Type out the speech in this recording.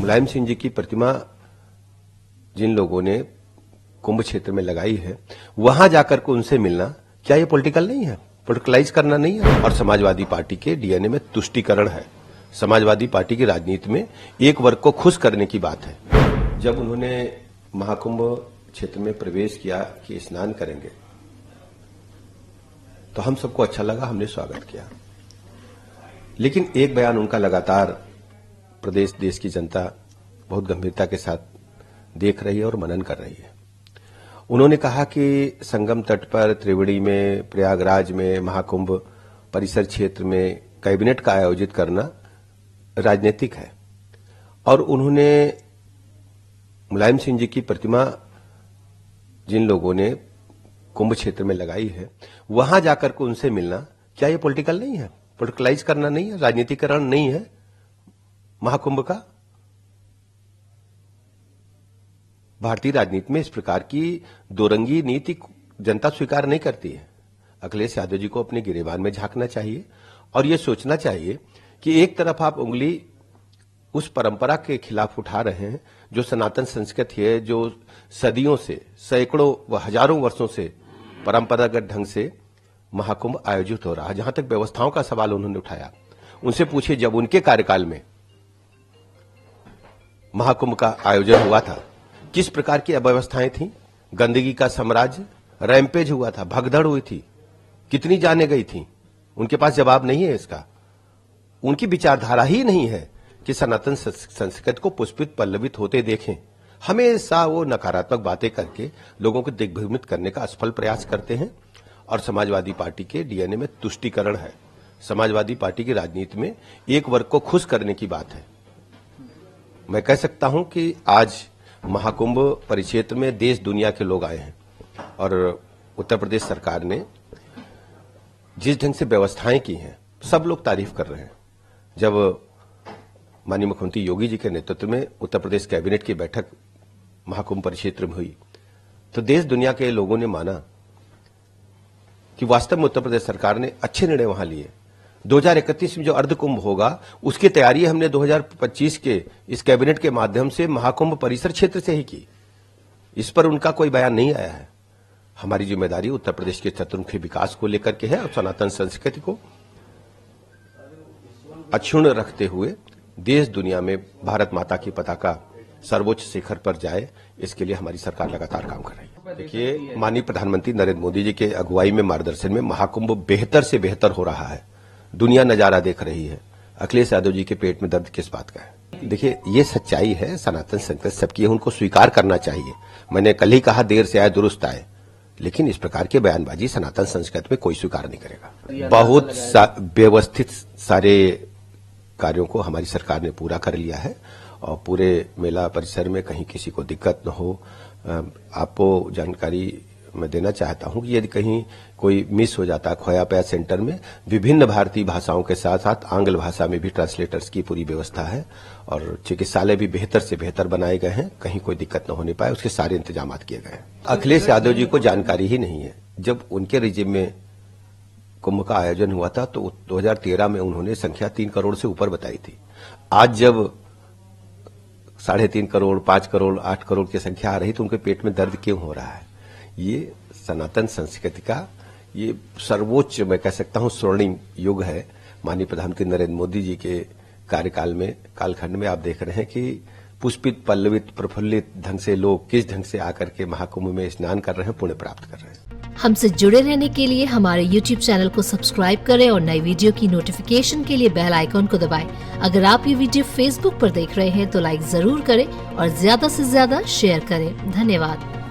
मुलायम सिंह जी की प्रतिमा जिन लोगों ने कुंभ क्षेत्र में लगाई है, वहां जाकर के उनसे मिलना, क्या ये पॉलिटिकल नहीं है? पॉलिटिकलाइज करना नहीं है? और समाजवादी पार्टी के डीएनए में तुष्टीकरण है। समाजवादी पार्टी की राजनीति में एक वर्ग को खुश करने की बात है। जब उन्होंने महाकुंभ क्षेत्र में प्रवेश किया कि स्नान करेंगे, तो हम सबको अच्छा लगा, हमने स्वागत किया। लेकिन एक बयान उनका लगातार प्रदेश देश की जनता बहुत गंभीरता के साथ देख रही है और मनन कर रही है। उन्होंने कहा कि संगम तट पर, त्रिवेणी में, प्रयागराज में, महाकुंभ परिसर क्षेत्र में कैबिनेट का आयोजित करना राजनीतिक है। और उन्होंने मुलायम सिंह जी की प्रतिमा जिन लोगों ने कुंभ क्षेत्र में लगाई है, वहां जाकर के उनसे मिलना, क्या ये पॉलिटिकल नहीं है? पॉलिटिकलाइज करना नहीं है? राजनीतिकरण नहीं है महाकुंभ का? भारतीय राजनीति में इस प्रकार की दोरंगी नीति जनता स्वीकार नहीं करती है। अखिलेश यादव जी को अपने गिरेबान में झांकना चाहिए और यह सोचना चाहिए कि एक तरफ आप उंगली उस परंपरा के खिलाफ उठा रहे हैं जो सनातन संस्कृति है, जो सदियों से, सैकड़ों व हजारों वर्षों से परंपरागत ढंग से महाकुंभ आयोजित हो रहा है। जहां तक व्यवस्थाओं का सवाल उन्होंने उठाया, उनसे पूछिए जब उनके कार्यकाल में महाकुंभ का आयोजन हुआ था, किस प्रकार की अव्यवस्थाएं थी? गंदगी का साम्राज्य, रैंपेज हुआ था, भगदड़ हुई थी, कितनी जाने गई थी? उनके पास जवाब नहीं है इसका। उनकी विचारधारा ही नहीं है कि सनातन संस्कृति को पुष्पित पल्लवित होते देखें। हमेशा वो नकारात्मक बातें करके लोगों को दिग्भ्रमित करने का असफल प्रयास करते हैं। और समाजवादी पार्टी के डीएनए में तुष्टीकरण है। समाजवादी पार्टी की राजनीति में एक वर्ग को खुश करने की बात है। मैं कह सकता हूं कि आज महाकुंभ परिक्षेत्र में देश दुनिया के लोग आए हैं और उत्तर प्रदेश सरकार ने जिस ढंग से व्यवस्थाएं की हैं, सब लोग तारीफ कर रहे हैं। जब माननीय मुख्यमंत्री योगी जी के नेतृत्व में उत्तर प्रदेश कैबिनेट की बैठक महाकुंभ परिक्षेत्र में हुई, तो देश दुनिया के लोगों ने माना कि वास्तव में उत्तर प्रदेश सरकार ने अच्छे निर्णय वहां लिए। 2031 में जो अर्धकुंभ होगा, उसकी तैयारी हमने 2025 के इस कैबिनेट के माध्यम से महाकुंभ परिसर क्षेत्र से ही की। इस पर उनका कोई बयान नहीं आया है। हमारी जिम्मेदारी उत्तर प्रदेश के चतुर्मुखी विकास को लेकर के है और सनातन संस्कृति को अक्षुण्ण रखते हुए देश दुनिया में भारत माता की पताका सर्वोच्च शिखर पर जाए, इसके लिए हमारी सरकार लगातार काम कर रही है। देखिए, माननीय प्रधानमंत्री नरेंद्र मोदी जी के अगुवाई में, मार्गदर्शन में महाकुंभ बेहतर से बेहतर हो रहा है। दुनिया नजारा देख रही है। अखिलेश यादव जी के पेट में दर्द किस बात का है? देखिए, ये सच्चाई है, सनातन संस्कृति सबकी है, उनको स्वीकार करना चाहिए। मैंने कल ही कहा, देर से आए दुरुस्त आए। लेकिन इस प्रकार के बयानबाजी सनातन संस्कृति में कोई स्वीकार नहीं करेगा। बहुत व्यवस्थित सारे कार्यों को हमारी सरकार ने पूरा कर लिया है और पूरे मेला परिसर में कहीं किसी को दिक्कत न हो। आपको जानकारी मैं देना चाहता हूं कि यदि कहीं कोई मिस हो जाता, खोया पाया सेंटर में विभिन्न भारतीय भाषाओं के साथ साथ आंग्ल भाषा में भी ट्रांसलेटर्स की पूरी व्यवस्था है और चिकित्सालय भी बेहतर से बेहतर बनाए गए हैं। कहीं कोई दिक्कत न होने पाए, उसके सारे इंतजाम किए गए हैं। अखिलेश यादव जी को जानकारी ही नहीं है। जब उनके रिजिम में कुंभ का आयोजन हुआ था तो 2013 में उन्होंने संख्या 3 करोड़ से ऊपर बताई थी। आज जब 3.5 करोड़, 5 करोड़, 8 करोड़ की संख्या आ रही तो उनके पेट में दर्द क्यों हो रहा है? ये सनातन संस्कृति का ये सर्वोच्च, मैं कह सकता हूं, स्वर्णिम युग है। माननीय प्रधानमंत्री नरेंद्र मोदी जी के कार्यकाल में, कालखंड में आप देख रहे हैं कि पुष्पित, पल्लवित, प्रफुल्लित ढंग से लोग किस ढंग से आकर के महाकुंभ में स्नान कर रहे हैं, पुण्य प्राप्त कर रहे हैं। हमसे जुड़े रहने के लिए हमारे YouTube चैनल को सब्सक्राइब करें और नई वीडियो की नोटिफिकेशन के लिए बेल आइकॉन को दबाएं। अगर आप ये वीडियो Facebook पर देख रहे हैं तो लाइक जरूर करें और ज्यादा से ज्यादा शेयर करें। धन्यवाद।